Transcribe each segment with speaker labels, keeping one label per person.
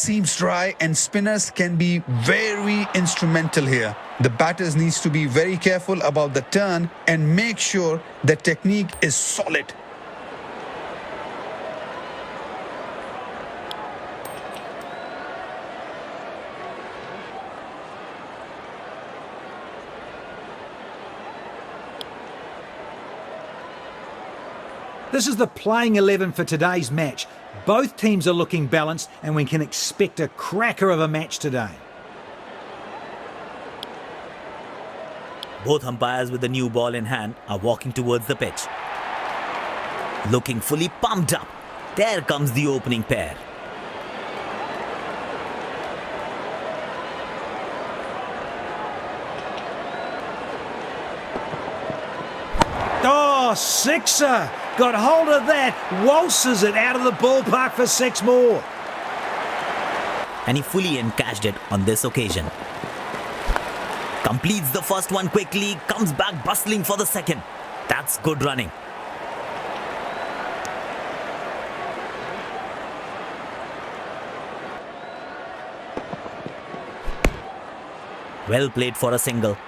Speaker 1: seems dry and spinners can be very instrumental here. The batters needs to be very careful about the turn and make sure the technique is solid.
Speaker 2: This is the playing 11 for today's match. Both teams are looking balanced and we can expect a cracker of a match today.
Speaker 3: Both umpires with the new ball in hand are walking towards the pitch. Looking fully pumped up. There comes the opening pair.
Speaker 2: Oh, sixer! Got hold of that, waltzes it out of the ballpark for 6 more.
Speaker 3: And he fully encashed it on this occasion. Completes the first one quickly, comes back bustling for the second. That's good running. Well played for a single.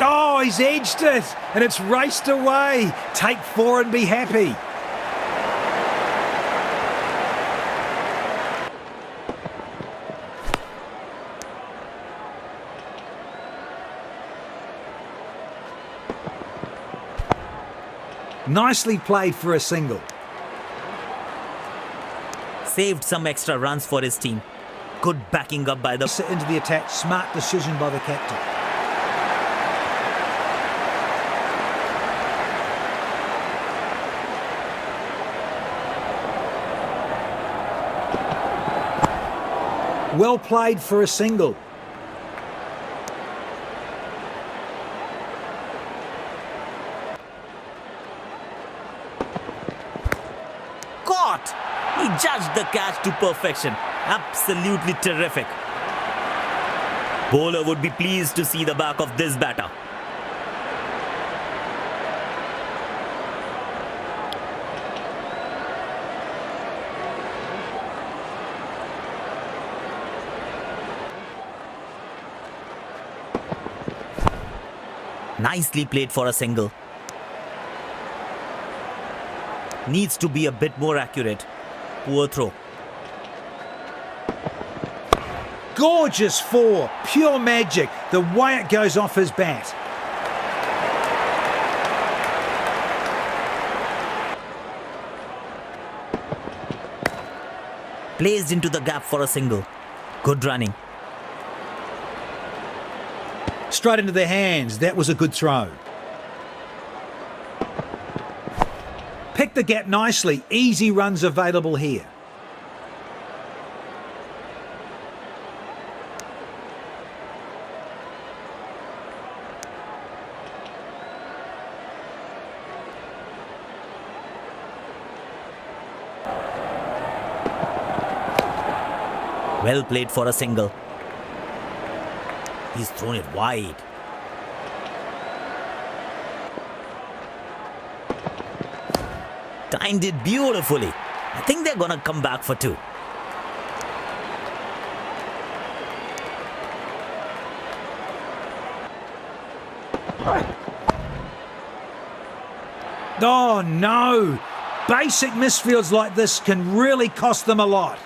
Speaker 2: Oh, he's edged it, and it's raced away. Take 4 and be happy. Nicely played for a single.
Speaker 3: Saved some extra runs for his team. Good backing up by the...
Speaker 2: Into the attack, smart decision by the captain. Well played for a single.
Speaker 3: Caught! He judged the catch to perfection. Absolutely terrific. Bowler would be pleased to see the back of this batter. Nicely played for a single. Needs to be a bit more accurate. Poor throw.
Speaker 2: Gorgeous 4. Pure magic. The way it goes off his bat.
Speaker 3: Placed into the gap for a single. Good running.
Speaker 2: Straight into their hands. That was a good throw. Picked the gap nicely. Easy runs available here.
Speaker 3: Well played for a single. He's thrown it wide. Timed it beautifully. I think they're gonna come back for 2.
Speaker 2: Oh no! Basic misfields like this can really cost them a lot.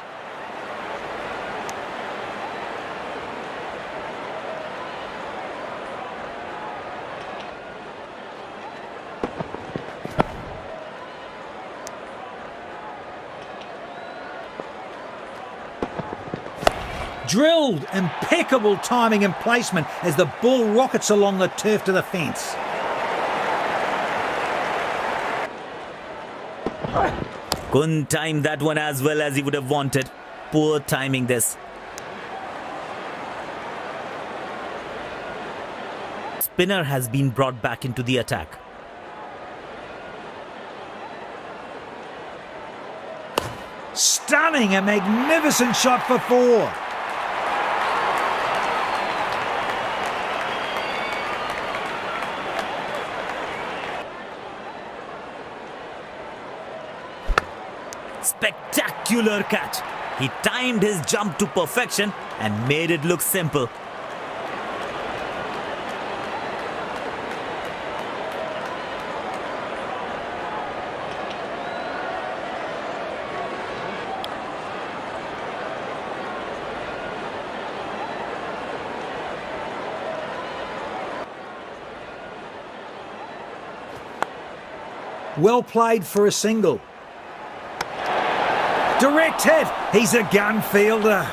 Speaker 2: Drilled, impeccable timing and placement as the ball rockets along the turf to the fence.
Speaker 3: Couldn't time that one as well as he would have wanted. Poor timing this. Spinner has been brought back into the attack.
Speaker 2: Stunning, a magnificent shot for 4.
Speaker 3: Spectacular catch. He timed his jump to perfection and made it look simple.
Speaker 2: Well played for a single. Direct hit. He's a gun fielder.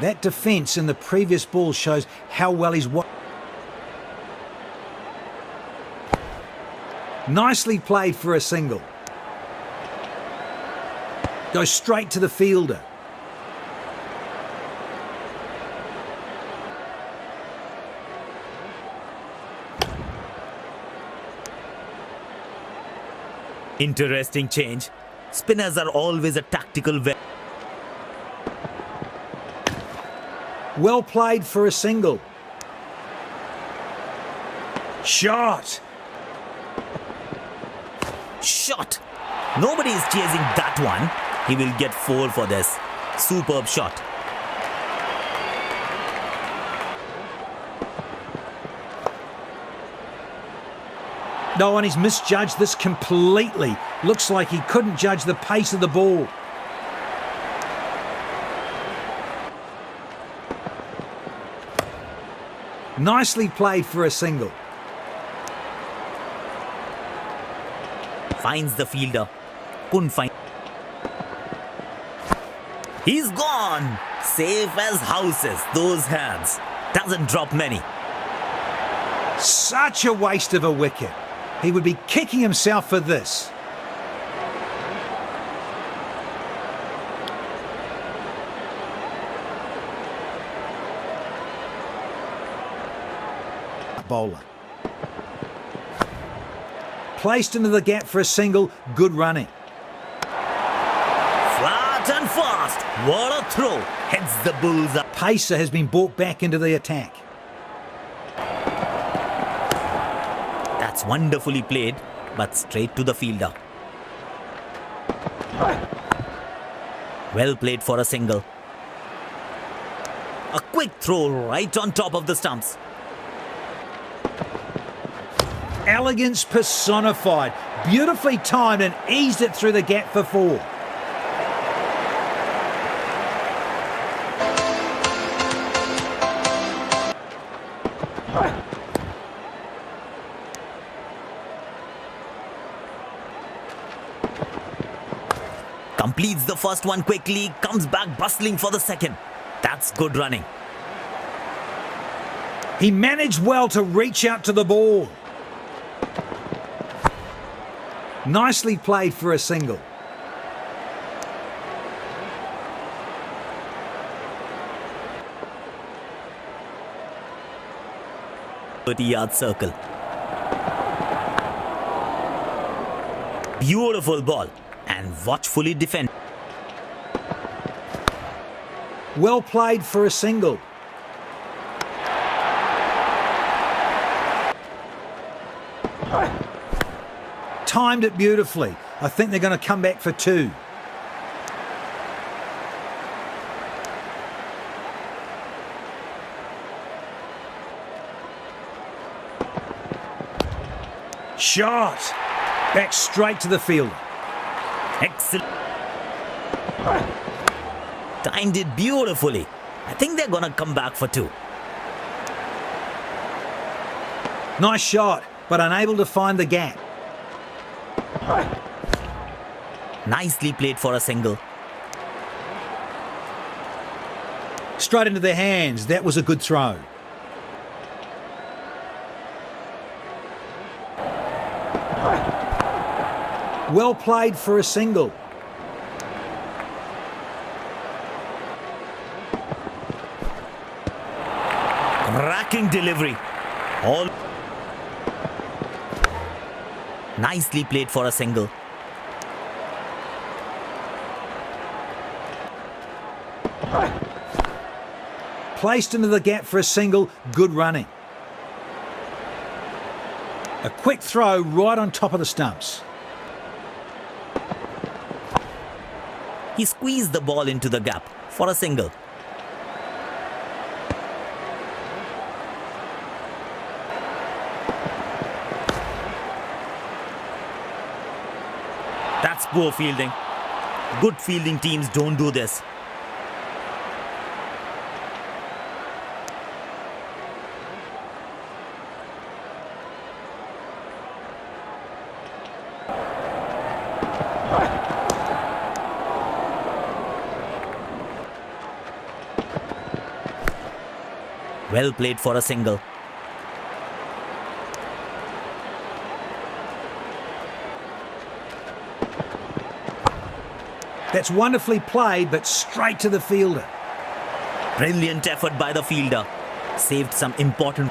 Speaker 2: That defence in the previous ball shows how well he's... Nicely played for a single. Goes straight to the fielder.
Speaker 3: Interesting change. Spinners are always a tactical
Speaker 2: Well played for a single. Shot.
Speaker 3: shot. Nobody is chasing that one. He will get 4 for this. Superb shot.
Speaker 2: No, and he's misjudged this completely. Looks like he couldn't judge the pace of the ball. Nicely played for a single.
Speaker 3: Finds the fielder. Couldn't find. He's gone. Safe as houses. Those hands. Doesn't drop many.
Speaker 2: Such a waste of a wicket. He would be kicking himself for this. Bowler. Placed into the gap for a single. Good running.
Speaker 3: Flat and fast. What a throw. Heads the bulls up.
Speaker 2: Pacer has been brought back into the attack.
Speaker 3: That's wonderfully played, but straight to the fielder. Well played for a single. A quick throw right on top of the stumps.
Speaker 2: Elegance personified. Beautifully timed and eased it through the gap for 4.
Speaker 3: Completes the first one quickly, comes back bustling for the second. That's good running.
Speaker 2: He managed well to reach out to the ball. Nicely played for a single.
Speaker 3: Yard circle. Beautiful ball and watchfully defend.
Speaker 2: Well played for a single. Timed it beautifully. I think they're going to come back for 2. Shot. Back straight to the fielder.
Speaker 3: Excellent. Timed it beautifully. I think they're going to come back for 2.
Speaker 2: Nice shot, but unable to find the gap.
Speaker 3: Nicely played for a single.
Speaker 2: Straight into their hands. That was a good throw. Well played for a single.
Speaker 3: Cracking delivery. All nicely played for a single.
Speaker 2: Placed into the gap for a single. Good running. A quick throw right on top of the stumps.
Speaker 3: He squeezed the ball into the gap for a single. That's poor fielding. Good fielding teams don't do this. Well played for a single.
Speaker 2: That's wonderfully played, but straight to the fielder.
Speaker 3: Brilliant effort by the fielder. Saved some important.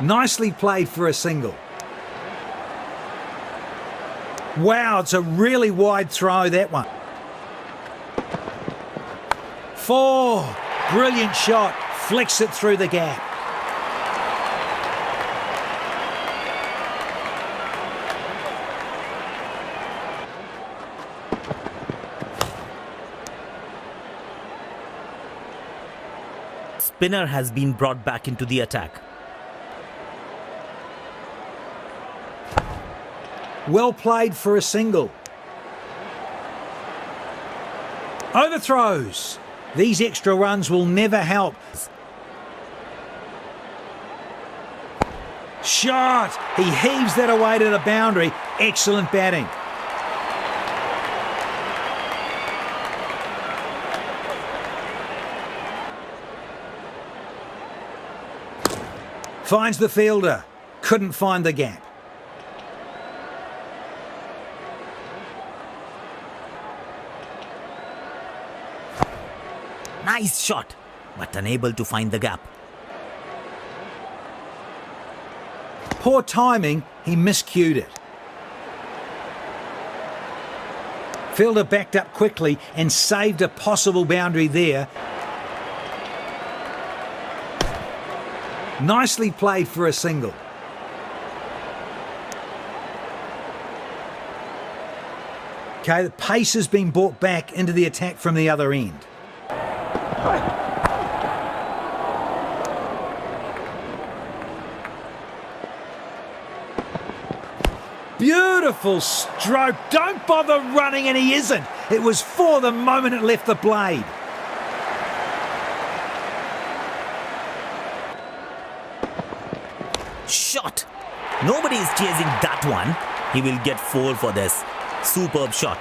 Speaker 2: Nicely played for a single. Wow, it's a really wide throw, that one. 4. Brilliant shot. Flicks it through the gap.
Speaker 3: Spinner has been brought back into the attack.
Speaker 2: Well played for a single. Overthrows. These extra runs will never help. Shot. He heaves that away to the boundary. Excellent batting. Finds the fielder. Couldn't find the gap.
Speaker 3: Nice shot, but unable to find the gap.
Speaker 2: Poor timing, he miscued it. Fielder backed up quickly and saved a possible boundary there. Nicely played for a single. Okay, the pace has been brought back into the attack from the other end. Beautiful stroke. Don't bother running, and he isn't. It was for the moment it left the blade.
Speaker 3: Shot. Nobody is chasing that one. He will get 4 for this. Superb shot.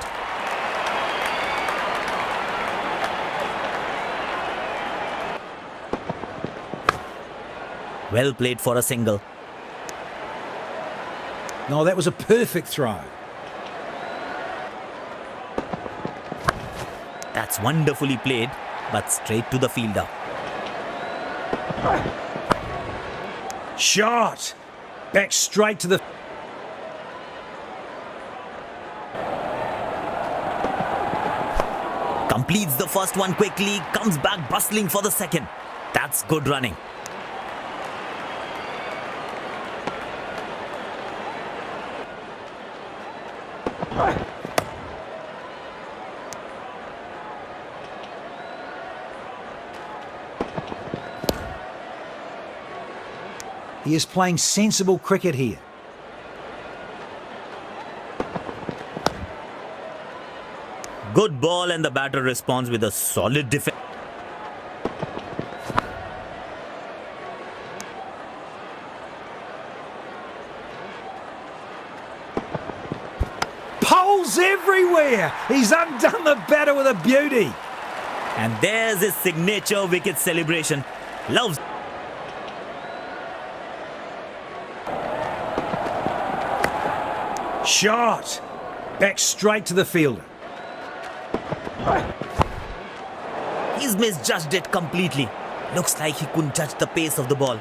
Speaker 3: Well played for a single.
Speaker 2: No, that was a perfect throw.
Speaker 3: That's wonderfully played, but straight to the fielder.
Speaker 2: Shot. Back straight to the...
Speaker 3: Completes the first one quickly, comes back bustling for the second. That's good running.
Speaker 2: He is playing sensible cricket here.
Speaker 3: Good ball, and the batter responds with a solid defense.
Speaker 2: Poles everywhere. He's undone the batter with a beauty.
Speaker 3: And there's his signature wicket celebration. Loves.
Speaker 2: Shot. Back straight to the fielder.
Speaker 3: He's misjudged it completely. Looks like he couldn't judge the pace of the ball.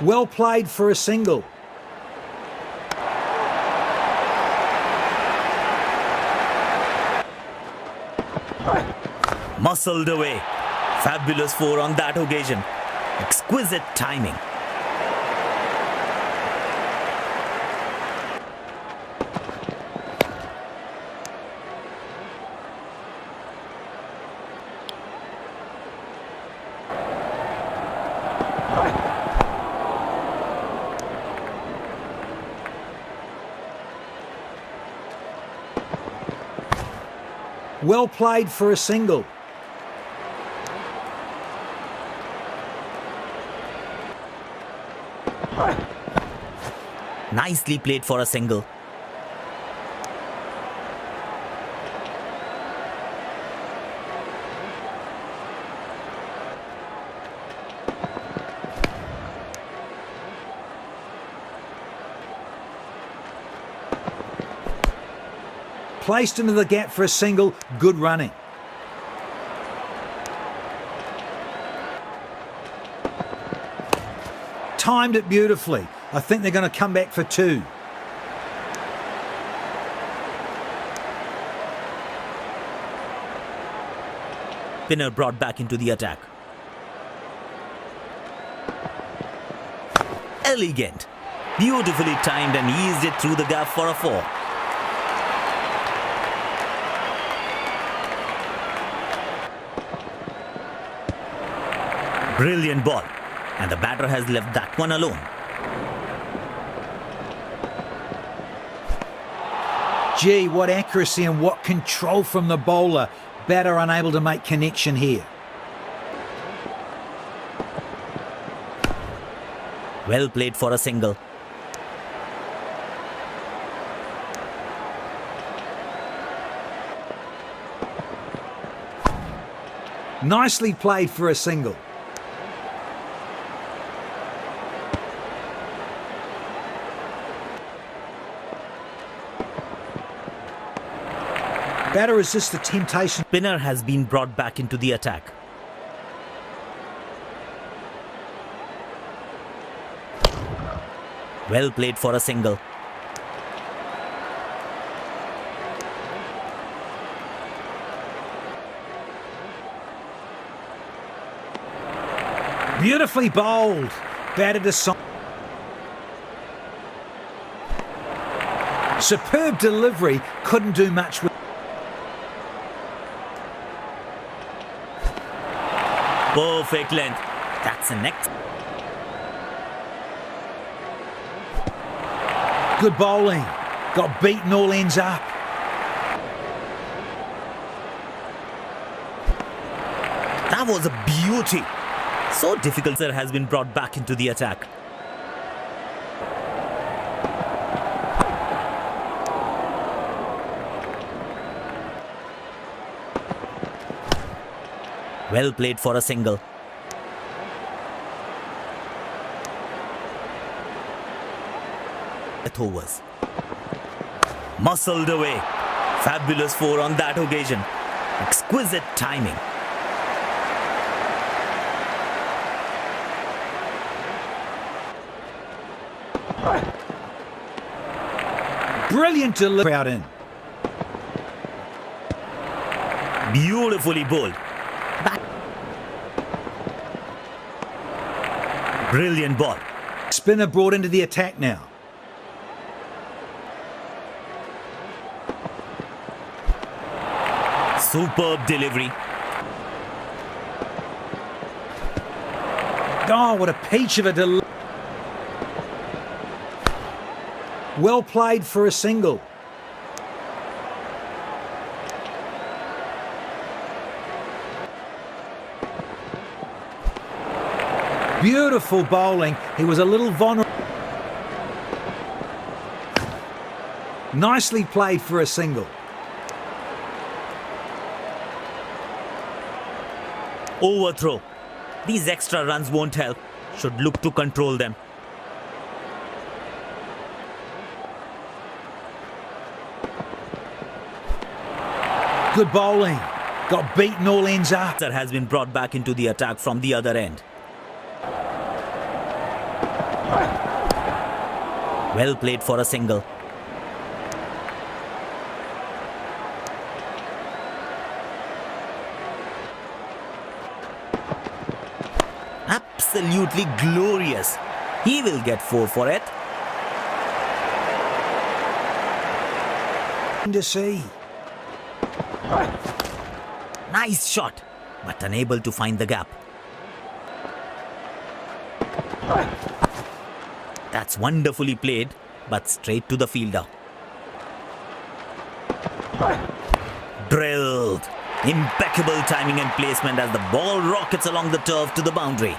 Speaker 2: Well played for a single.
Speaker 3: Muscled away. Fabulous 4 on that occasion. Exquisite timing.
Speaker 2: Well played for a single.
Speaker 3: Nicely played for a single.
Speaker 2: Placed into the gap for a single. Good running. Timed it beautifully. I think they're going to come back for 2.
Speaker 3: Spinner brought back into the attack. Elegant. Beautifully timed and eased it through the gap for a 4. Brilliant ball. And the batter has left that one alone.
Speaker 2: Gee, what accuracy and what control from the bowler. Batter unable to make connection here.
Speaker 3: Well played for a single.
Speaker 2: Nicely played for a single. Batter resists the temptation.
Speaker 3: Spinner has been brought back into the attack. Well played for a single.
Speaker 2: Beautifully bowled. Batted aside. Superb delivery. Couldn't do much with.
Speaker 3: Perfect length. That's an next.
Speaker 2: Good bowling. Got beaten all ends up.
Speaker 3: That was a beauty. So difficult, sir, has been brought back into the attack. Well played for a single. Overs. Muscled away. Fabulous 4 on that occasion. Exquisite timing.
Speaker 2: Brilliant delivery. Crowd in.
Speaker 3: Beautifully bowled. Brilliant ball.
Speaker 2: Spinner brought into the attack now.
Speaker 3: Superb delivery.
Speaker 2: Oh, what a peach of a delivery. Well played for a single. Beautiful bowling. He was a little vulnerable. Nicely played for a single.
Speaker 3: Overthrow. These extra runs won't help. Should look to control them.
Speaker 2: Good bowling. Got beaten all ends up.
Speaker 3: Has been brought back into the attack from the other end. Well played for a single. Absolutely glorious. He will get 4 for it.
Speaker 2: To see.
Speaker 3: Nice shot, but unable to find the gap. That's wonderfully played, but straight to the fielder. Drilled. Impeccable timing and placement as the ball rockets along the turf to the boundary.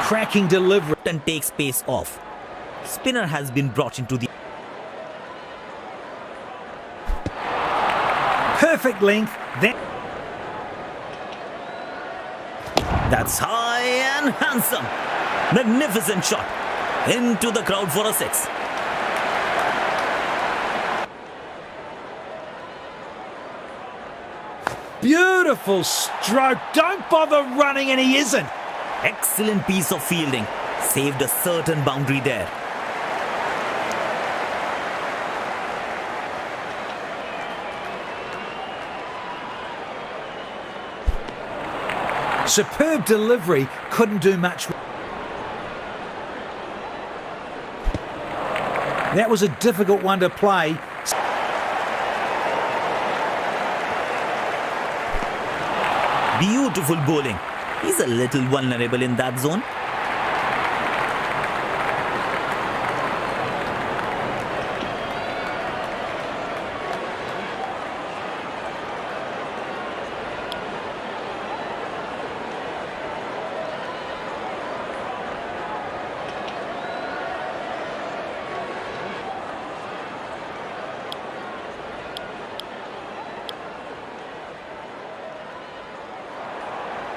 Speaker 2: Cracking delivery.
Speaker 3: And takes pace off. Spinner has been brought into the...
Speaker 2: Perfect length.
Speaker 3: That's high and handsome. Magnificent shot. Into the crowd for a 6.
Speaker 2: Beautiful stroke. Don't bother running, and he isn't.
Speaker 3: Excellent piece of fielding. Saved a certain boundary there.
Speaker 2: Superb delivery. Couldn't do much. That was a difficult one to play.
Speaker 3: Beautiful bowling. He's a little vulnerable in that zone.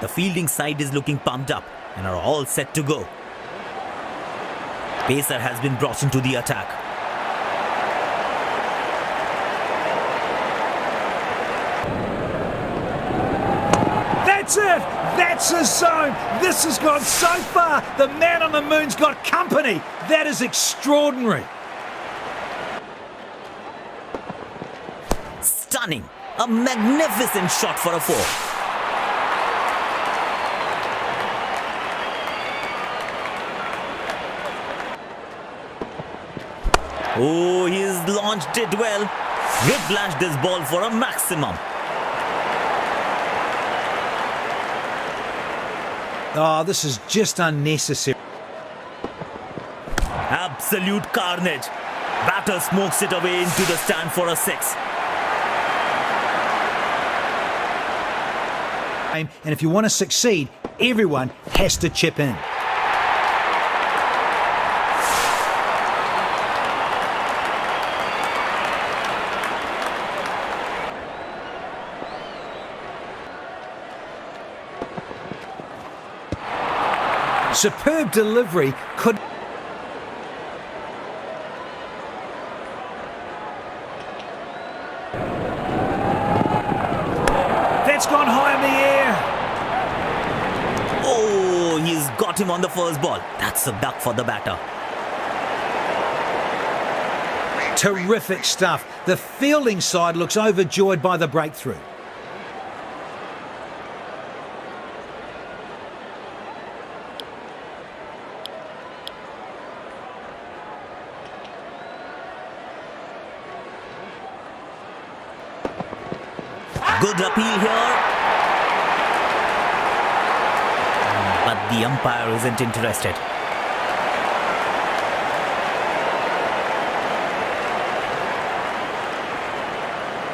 Speaker 3: The fielding side is looking pumped up and are all set to go. Pacer has been brought into the attack.
Speaker 2: That's it! That's his zone! This has gone so far! The man on the moon's got company! That is extraordinary!
Speaker 3: Stunning! A magnificent shot for a 4. Oh, he's launched it well. Whiplashed this ball for a maximum.
Speaker 2: Oh, this is just unnecessary.
Speaker 3: Absolute carnage. Batter smokes it away into the stand for a 6.
Speaker 2: And if you want to succeed, everyone has to chip in. Superb delivery could... That's gone high in the air.
Speaker 3: Oh, he's got him on the first ball. That's a duck for the batter.
Speaker 2: Terrific stuff. The fielding side looks overjoyed by the breakthrough.
Speaker 3: Good appeal here. But the umpire isn't interested.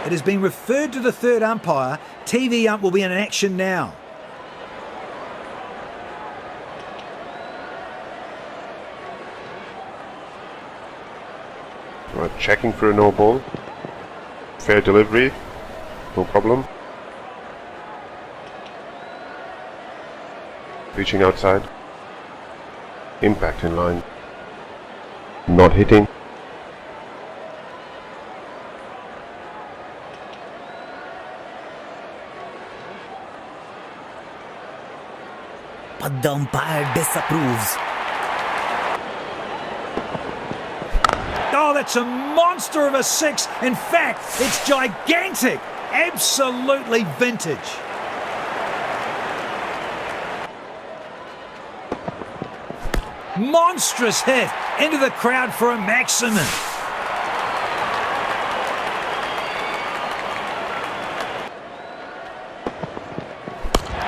Speaker 2: It has been referred to the third umpire. TV ump will be in action now.
Speaker 4: Right, checking for a no ball. Fair delivery. No problem. Reaching outside. Impact in line. Not hitting.
Speaker 3: but the umpire disapproves.
Speaker 2: Oh, that's a monster of a six. In fact, it's gigantic. Absolutely vintage. Monstrous hit into the crowd for a maximum.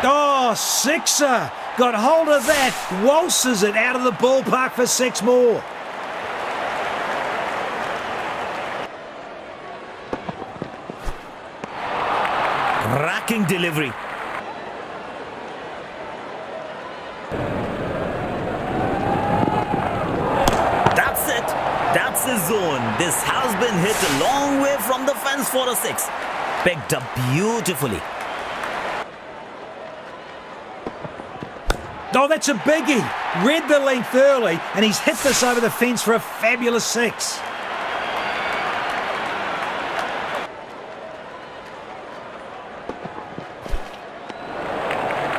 Speaker 2: Oh, sixer. Got hold of that. Waltzes it out of the ballpark for six more.
Speaker 3: Cracking delivery. That's it. That's his zone. This has been hit a long way from the fence for a six. Picked up beautifully.
Speaker 2: Oh, that's a biggie. Read the length early, and he's hit this over the fence for a fabulous six.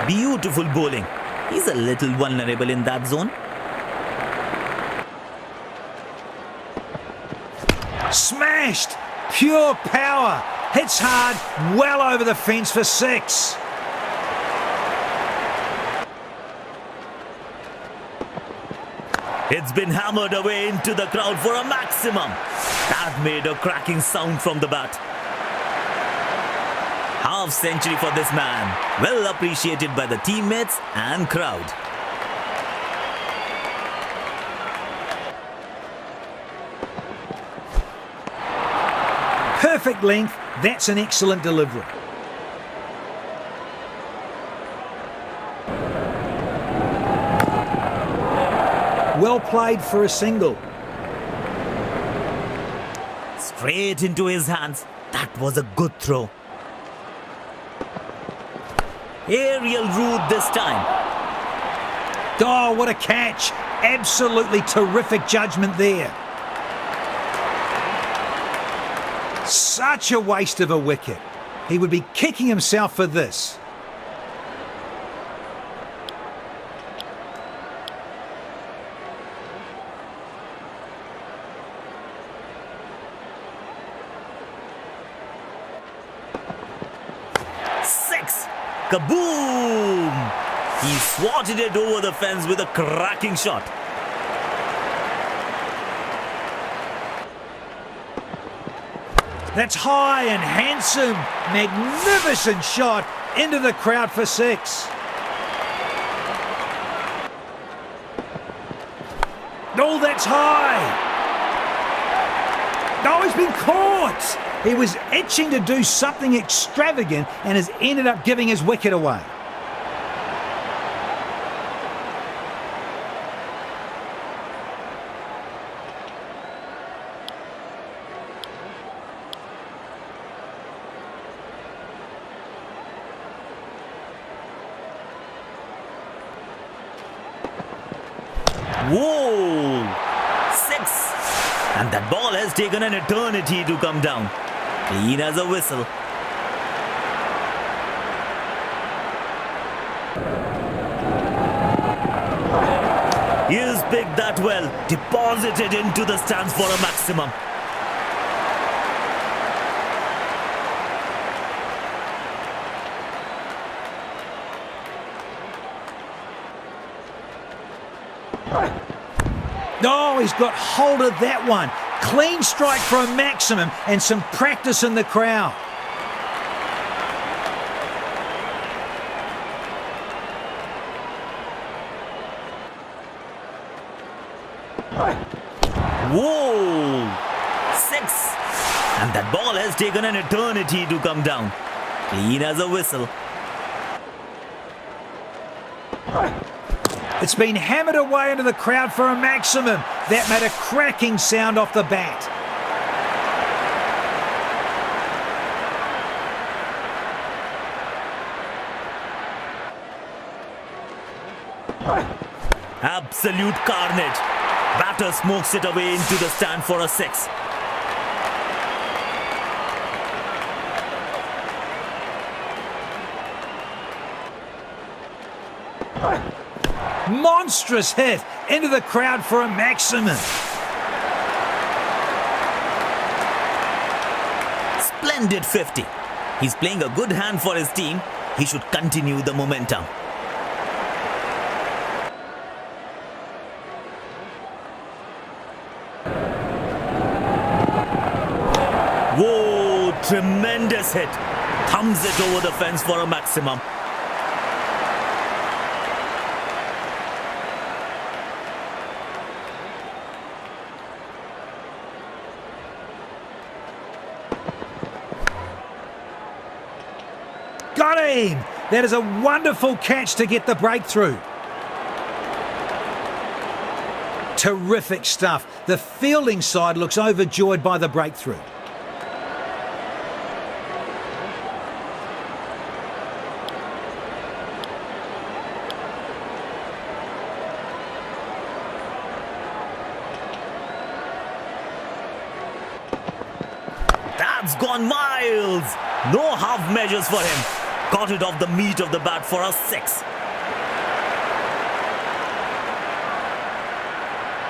Speaker 3: Beautiful bowling. He's a little vulnerable in that zone.
Speaker 2: Smashed. Pure power. Hits hard, well over the fence for six.
Speaker 3: It's been hammered away into the crowd for a maximum. That made a cracking sound from the bat. Half century for this man. Well appreciated by the teammates and crowd.
Speaker 2: Perfect length. That's an excellent delivery. Well played for a single.
Speaker 3: Straight into his hands. That was a good throw. Aerial route this time.
Speaker 2: Oh, what a catch. Absolutely terrific judgment there. Such a waste of a wicket. He would be kicking himself for this.
Speaker 3: Six. Kaboom! He swatted it over the fence with a cracking shot.
Speaker 2: That's high and handsome. Magnificent shot into the crowd for six. Oh, that's high. Oh, he's been caught. He was itching to do something extravagant and has ended up giving his wicket away.
Speaker 3: Whoa! Six! And that ball has taken an eternity to come down. Clean as a whistle. He's picked that well. Deposited into the stands for a maximum.
Speaker 2: Oh, he's got hold of that one. Clean strike for a maximum and some practice in the crowd.
Speaker 3: Whoa! Six! And that ball has taken an eternity to come down. Clean as a whistle.
Speaker 2: It's been hammered away into the crowd for a maximum. That made a cracking sound off the bat.
Speaker 3: Absolute carnage. Batter smokes it away into the stand for a six.
Speaker 2: Monstrous hit into the crowd for a maximum.
Speaker 3: Splendid 50. He's playing a good hand for his team. He should continue the momentum. Whoa, tremendous hit. Thumbs it over the fence for a maximum.
Speaker 2: Got him! That is a wonderful catch to get the breakthrough. Terrific stuff. The fielding side looks overjoyed by the breakthrough.
Speaker 3: That's gone miles. No half measures for him. Got it off the meat of the bat for a 6.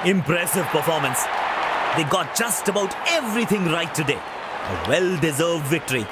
Speaker 3: Impressive performance. They got just about everything right today. A well-deserved victory.